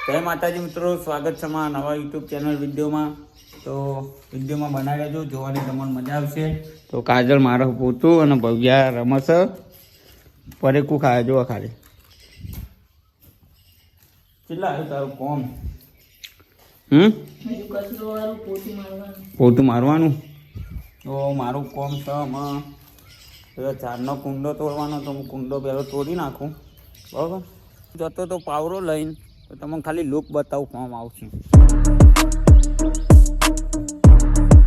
જય માતાજી મિત્રો, સ્વાગત છે મારા નવા યુટ્યુબ ચેનલ વિડીયોમાં. તો વિડીયોમાં બનાવી લેજો, જોવાની તમને મજા આવશે. તો કાજલ મારો પોતું અને ભવ્યા રમસ પરેકું ખાય જોવા ખાલી. કેટલા આવ્યું તારું કોમ? પોતું મારવાનું. તો મારું કોમ છે આમાં ચારનો કુંડો તોડવાનો. તો હું કુંડો પહેલો તોડી નાખું, બરાબર. જતો તો પાવરો લઈને તો તમને ખાલી લુક બતાવું ફોર્મ આવશે.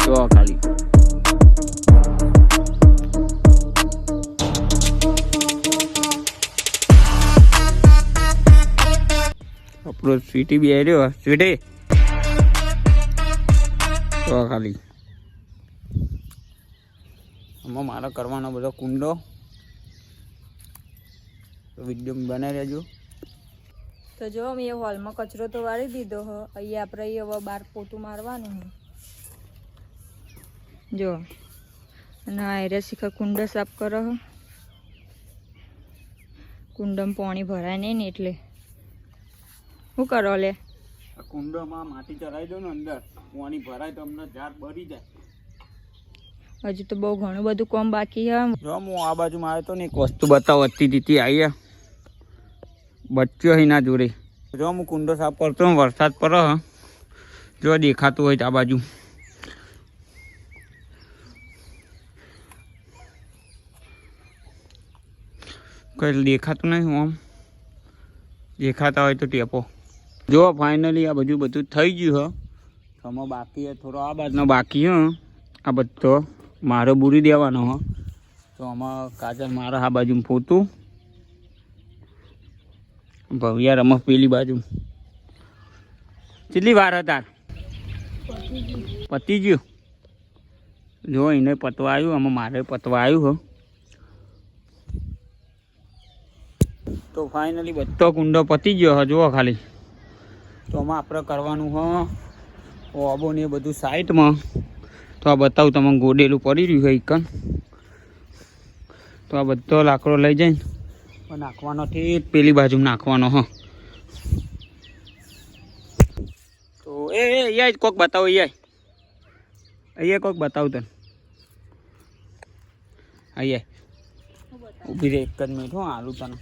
જો ખાલી આપણો સ્વીટી બી આવી રહ્યો. સ્વીટી તો ખાલી આમાં મારે કરવાનો બધો કુંડો. તો વિડીયો બનાવી રહેજો. તો જો મેં હોલમાં કચરો તો વાળી દીધો હ. અહીંયા આપણે હવે બાર પોતું મારવાનું હ. જો અને આ એરે શીખા કુંડ સાફ કરો હ. કુંડમાં પાણી ભરાય નહીં ને એટલે શું કરો લે? આ કુંડોમાં માટી ચડાવી દો ને, અંદર પાણી ભરાય તો અમને ઝાડ ભરી જાય. હજુ તો બહુ ઘણું બધું કામ બાકી હ. જો હું આ બાજુમાં આવ્યો તો ને એક વસ્તુ બતાવો. અતિ આવી બચ્યો એના જોડે. જો હું કુંડો સાફ કરતો વરસાદ પડે હ. જો દેખાતું હોય આ બાજુ. કઈ દેખાતું નહીં. આમ દેખાતા હોય તો ટેપો. જો ફાઇનલી આ બધું થઈ ગયું હ. આમાં બાકી હે થોડો, આ બાજુનો બાકી હ. આ બધો મારો બુરી દેવાનો હ. તો આમાં કાજલ મારે આ બાજુ પોતું, ભવ્યા રમત પેલી બાજુ. કેટલી વાર હતા? પતી ગયું. જો એને પતવા આવ્યું, આમાં મારે પતવા આવ્યું હો. તો ફાઇનલી બધો કુંડો પતી ગયો હ. જુઓ ખાલી. તો આમાં આપણે કરવાનું હ ઓબો ને એ બધું સાઈડમાં. તો આ બતાવું તમને, ગોડેલું પડી રહ્યું છે એકન. તો આ બધો લાકડો લઈ જઈને નાખવાનો ઠીક પેલી બાજુ નાખવાનો હ. તો અહીંયા કોક બતાવો. અહીંયા કોક બતાવું તને. અહીંયા ઊભી રહે એક જ મિનિટ હો. આલુ તને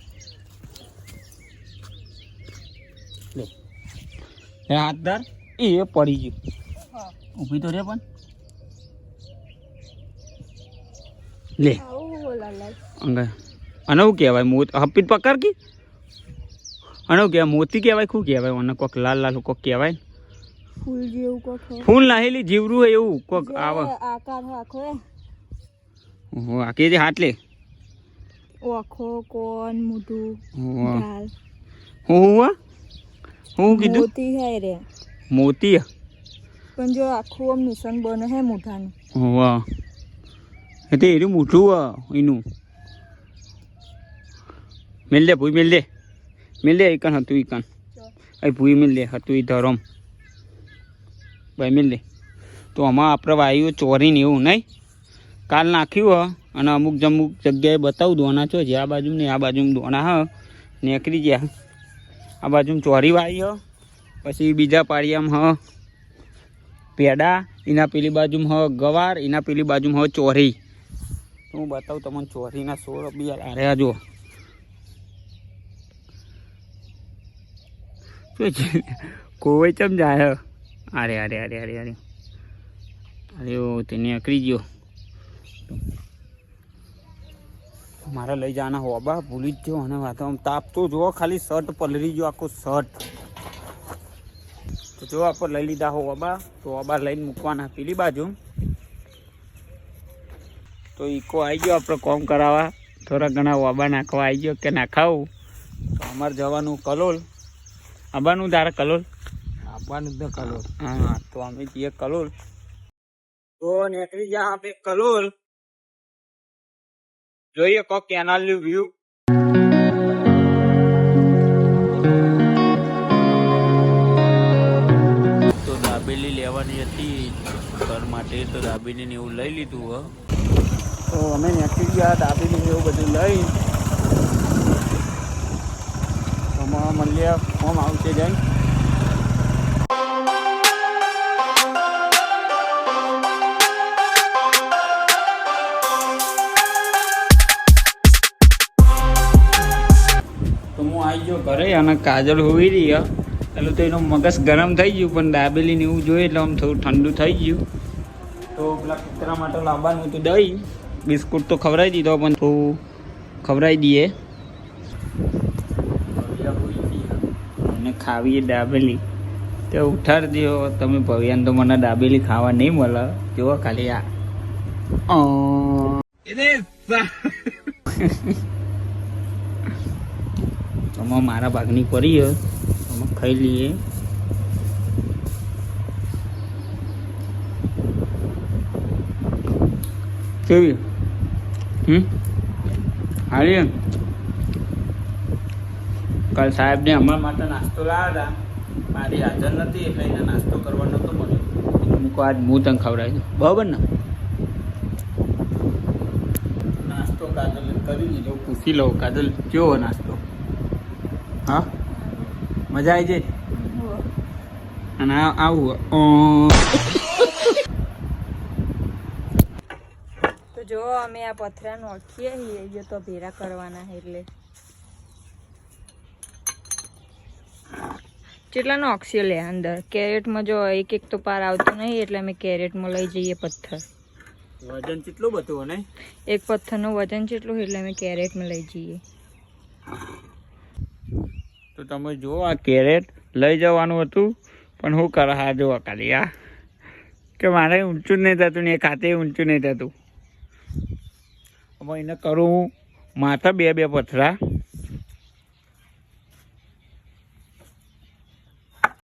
લે હાથ ધાર. એ પડી ગયું. ઊભી તો રે પણ લે અંગા. અને શું કહેવાય? હપીટ પકડ કી. અને શું કહેવાય? મોતી કહેવાય? શું કહેવાય? અને કોક લાલ લાલ કોક કહેવાય. ફૂલ જેવું કોક ફૂલ નાહેલી જીવરું હોય એવું કોક આવે. આકાર આખો ઓહો આખી જે હાથ લે. આખો કોન મોટું ઢાલ. હું કીધું? મોતી હે રે. મોતી પણ જો આખું આમ નિશાન બને હે મોઢાનું. વાહ, એટલે એનું મોઢું એનું. મેલ દે ભૂઈ, મેલ દે એકન હતું એકન. એ ભૂઈ મેલ દે હતું એ ધરમ ભાઈ મેલ દે. તો આમાં આપણે વાયુ ચોરીને એવું નહીં કાલ નાખ્યું હ. અને અમુક જગ્યાએ બતાવું દોણા છો જે આ બાજુ ને આ બાજુ દોણા હ નીકળી ગયા. આ બાજુ ચોરી વાવી હ. પછી બીજા પાળિયામાં હ પેડા, એના પેલી બાજુમાં હ ગવાર, એના પેલી બાજુમાં હ ચોરી. તો હું બતાવું તમને ચોરીના સોળ બી આર્યા જો. કોઈ ચમ જાય. અરે તે નીકળી ગયો. મારે લઈ જવાના હોબા ભૂલી જ ગયો. અને વાત તાપ તો જુઓ ખાલી, શર્ટ પલરી ગયો આખો શર્ટ. તો જો આપણે લઈ લીધા હોબા. તો હોબા લઈને મૂકવાના પેલી બાજુ. તો ઈકો આવી ગયો આપણે કોમ કરાવવા. થોડા ઘણા હોબા નાખવા આવી ગયો કે નાખાવું. તો અમારે જવાનું કલોલ. આવવાનું તારે કલોલ? આવવાનું જ કલોલ. હા, તો અમે જઈએ કલોલ. તો નીકળી જા આપણે કલોલ. જોઈએ કોક કેનાલનું વ્યૂ. તો દાબેલી લેવાની હતી ઘર માટે. તો દાબેલીને એવું લઈ લીધું હ. તો અમે નીકળી ગયા દાબેલી એવું બધું લઈ. મળીએ ફોર્મ આવશે જઈને ઘરે અને કાજલ હોઈ રહી એટલે તો એનો મગજ ગરમ થઈ ગયું, પણ દાબેલી ને એવું જોઈએ એટલે આમ થોડું ઠંડુ થઈ ગયું. તો પેલા કૂતરા માટે લાવવાનું હતું દહીં, બિસ્કુટ તો ખવડાવી દીધો, પણ થોડું ખવડાવી દઈએ અને ખાવીએ દાબેલી. તો ઉઠાડી દો તમે ભવ્યાન, તો મને દાબેલી ખાવા નહીં મળે. જુઓ ખાલી આ આમાં મારા ભાગની પડી આમાં ખાઈ લઈએ. કેવી હારી? કાલ સાહેબને અમારા માટે નાસ્તો લાવ્યા હતા, મારી હાજર નથી એટલે એને નાસ્તો કરવા નહોતો મળ્યો. મૂકો આજ હું તને ખવડાવી દઉં, બરાબર ને? નાસ્તો કાજલ કરી લીધો, પૂછી લો કાજલ કેવો નાસ્તો? હા, મજા આવી જાય. અને આવું તો જો અમે આ પથરા નોખીએ છીએ તો ભેરા કરવાના એટલે કેટલા નોખશે લે અંદર કેરેટમાં. જો એક એક તો પાર આવતો નહીં એટલે અમે કેરેટમાં લઈ જઈએ પથ્થર. વજન કેટલું બધું ને? એક પથ્થરનું વજન કેટલું એટલે અમે કેરેટમાં લઈ જઈએ. તો તમે જુઓ આ કેરેટ લઈ જવાનું હતું, પણ શું કરે હા જુઓ ખાલી આ કે મારે ઊંચું જ નહીં થતું ને એ ખાતે ઊંચું નહીં થતું. હવે એને કરું માથા બે બે પથરા